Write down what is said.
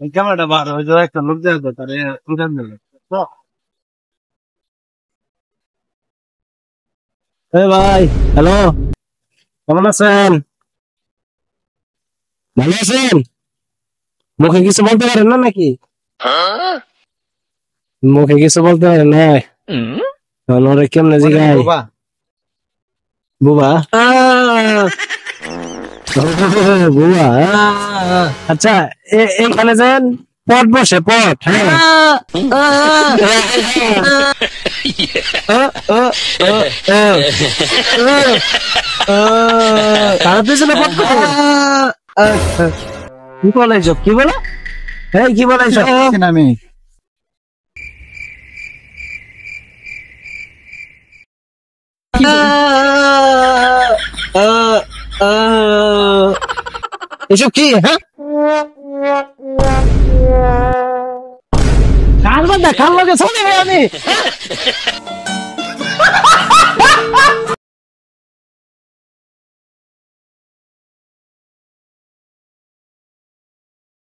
এই ক্যামেরাটা বার ওই যে একটা লোক দেখো তারে উঠান দিল তো এই ভাই হ্যালো কেমন আছেন ভালো আছেন মুখে কিছু বলতে পারেন না নাকি মুখে কিছু বলতে পারেন না তাহলে ওরে কেমনে জিগাই বুবা বুবা আচ্ছা এখানে যান পট বসে পট হ্যাঁ তার পিছনে পট কি বলে সব কি বলে এই কি বলে সব আমি এসব কি হ্যাঁ কার বান্দা কার লগে চলে আমি